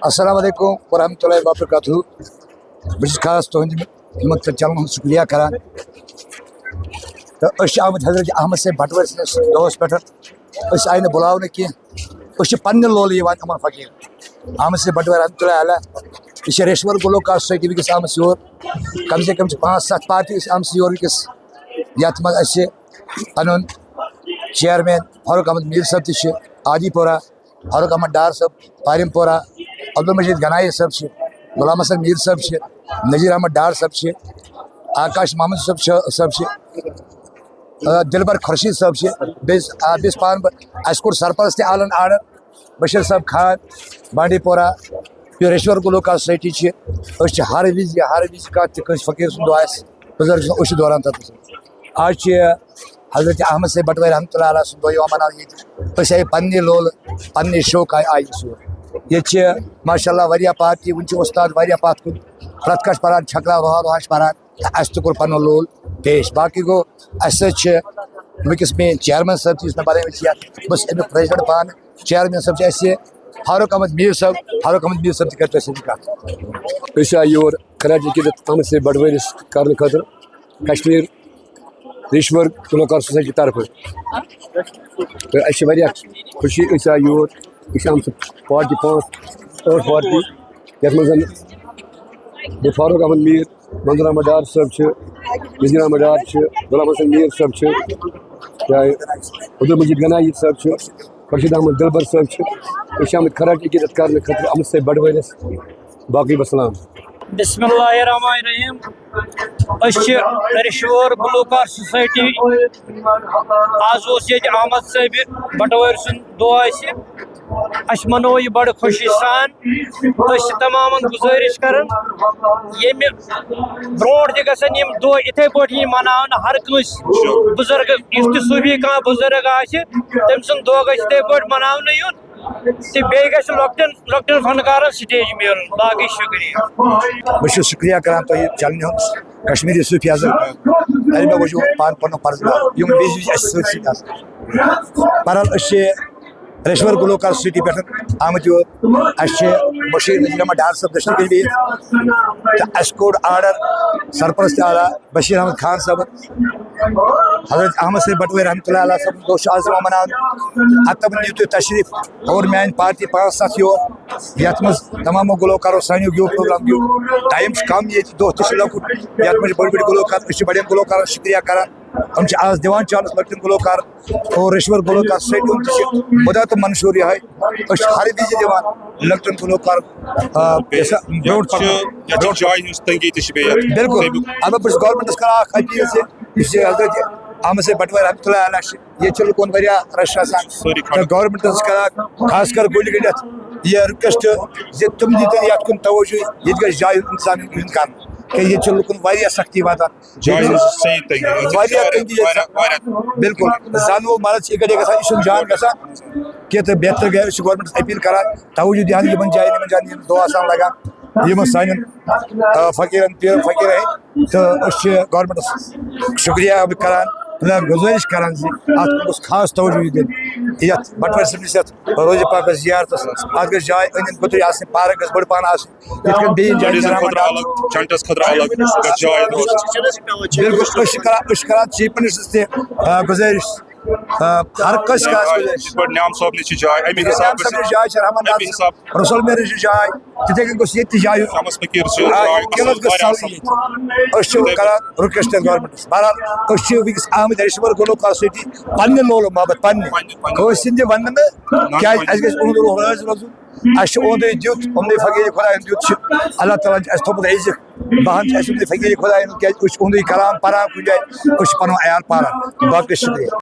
السلام علیکم ورحمۃ اللہ وبرکاتہ بس خاص تہند خدمت چلن ہند شکریہ کران تو آمد حضرت احمد صاحب بٹور سنس دہس پہ آئی نا بلاؤ کی پنہ لول امن فقیر احمد صاحب بٹور رحمۃ اللہ علیہ یہ ریشور گلوکار سوسائٹی ونکس آمت یور کم سے کم 5-7 پارٹی آمت یور ونکس یت مز پن چیئرمین فاروق احمد میر صاحب تہ آدی پورہ فاروق احمد ڈار صاحب پارم پورہ عبدالمجید گنائی صاحب غلام حسن میر صاحب نذیر احمد ڈار صاحب آکاش محمد صاحب دلبر خورشید صاحب بیس پان اس کور سرپرست عالن آرڈر بشیر صاحب خان بانڈی پورہ یہ ریشور گلوکار سوسائٹی ہر وز کس فقیر سن دہ بزرگ اس دوران تک آج حضرت احمد صاحب بٹور رحمۃ اللہ علیہ سن دہ مناو یہ آئی پنہ لول پنہ شوق آئی سور یہ ماشاء اللہ واریاہ پارٹی ون استاد واریاہ پتھ کن پرت کھانا پران چھکرا روحا پران اس تہ کور پن لول پیش باقی گو اس ونکس مین چیئرمین صاحب تہ بنائی بس امیک پریزڈنٹ پان چیئرمین صاحب فاروق احمد میر صاحب تہ کر کت آئی یور خراج عقیدت احمد صاحب بٹورس کرنے خاطر کشمیر ریشور گلوکار سوسائٹی طرف تو اس خوشی آئی یور یہ پارٹی 5-8 پارٹی یت مز فاروق احمد میر منظور احمد ڈار صاحب نذیر احمد ڈار غلام حسن میر صاحب عبدالمجید گنائی صاحب خورشید احمد دلبر صاحب یہ آمت خراج عقیدت کرنے خاطر احمد صاحب بٹورس باقی وسلام بسم اللہ الرحمن الرحیم ریشور گلوکار سوسائٹی آز یہ احمد صاحب بٹور سن دہ اس منو یہ بڑ خوشی سان تمام گزارش کران یم برونٹ تہ گژھن یم دہ اتھے پٲٹھۍ مناون ہر کٲنٛسہِ بزرگ یُس تہِ صوٗفی کانٛہہ بزرگ آسہِ تٔمۍ سُنٛد دۄہ گژھِ اتھے پٲٹھۍ مناونہٕ یُن تہٕ بیٚیہِ گژھِ لۄکٹٮ۪ن فنکارن سٹیج میلُن باقٕے شُکریہ بہٕ چھُس شُکریہ کران تۄہہِ چلنہِ ہُنٛد کشمیٖری صوٗفی حضرت علمِ وجوٗد پنُن پرزناو یِم وِزِ اَسہِ سۭتۍ سۭتۍ آسان بہرحال أسۍ چھِ ریشور گلوکار سوسائٹی پہ آمت یور بشیر نذیر احمد ڈار صاحب دشن گئی بہت تو اس کوڑ آرڈر سرپرست اعلیٰ بشیر احمد خان صاحب حضرت احمد صاحب بٹور رحمۃ اللہ علیہ صاحب دہ آز مناو اتب نیو تھی تشریف اور میان پارٹی 5-7 یور یت مز تمامو گلوکارو سانیو گیو پروگرام گیو ٹائم کم یہ دہ تہ لۄکُٹ یت مز بڑ گلوکار بڑین گلوکارن شکریہ کران ہم آز دان چانس لۄکٹٮ۪ن گلوکار اور ریشور گلوکار سوسائٹی ہُنٛد تہ مدعا تہٕ منشور یہ ہر وز لۄکٹٮ۪ن گلوکار بالکل البتہ بہٕ چھُس گورمنٹس کران اکھ اپیل زِ حضرت احمد صاحب بٹور رحمۃ اللہ علیہ یہ لُکن واریاہ رش آسان گورمنٹس کران خاص کر گُلۍ گٔنڈِتھ یہ رِکویسٹ زِ تِم دِتن یتھ کُن توجہ ییٚتہِ گژھِ جایہِ ہُنٛد انتظام یُن کرنہٕ کہ یہ لُکن واریاہ سختی واتان بالکل زن وول مرد یہ گھڑے گژھان یہ جان گژھان کہ بہتر گیا گورمنٹس اپیل کران توجہ دہان یمن جائن دہ آسان لگان یم سان فقیرن پیرن فقیر تو گورمنٹس شکریہ کران گزارش کران ات گوٚژھ خاص توجہ دن یتھ بٹور صٲبنس یتھ روزِ پاک زیارتس ات گژھِ جاے أنٛدۍ أنٛدۍ پٔتھرۍ آسٕنۍ پارک گژھِ بٔڑ پہن آسٕنۍ یِتھ کٔنۍ بیٚیہِ جایہِ بالکل أسۍ چھِ کران چیف منسٹرس تہِ گزارش ہر کس نعام صٲب نِش جاے جاے رحمان رسول میر جاے تِتھے کٔنۍ گوٚژھ ییٚتہِ تہِ جاے قلت گژھِ ژلٕنۍ ییٚتہِ أسۍ چھِ کران رِکویسٹ گورمنٹس بہرحال أسۍ چھِ ونکس آمٕتۍ ریشور گلوکار سوسائٹی پننہِ لولہٕ باپتھ پننہِ کٲنٛسہِ ہٕنٛدِ وننہٕ نہٕ کیازِ اَسہِ گژھِ اُہُنٛد روح رٲضۍ روزُن اَسہِ چھُ اوٚنٛدُے دیُت یِمنٕے فقیٖر خۄدایَن دیُت چھُ اللہ تعالیٰ ہن چھُ اَسہِ تھوٚمُت رِزِق بہان چھِ اَسہِ یِمنٕے فقیٖر خۄدایَن کیازِ أسۍ چھِ اوٚنٛدُے کران پران کُنہِ جایہِ أسۍ چھِ پنُن عیال پالان باقٕے شُکریہ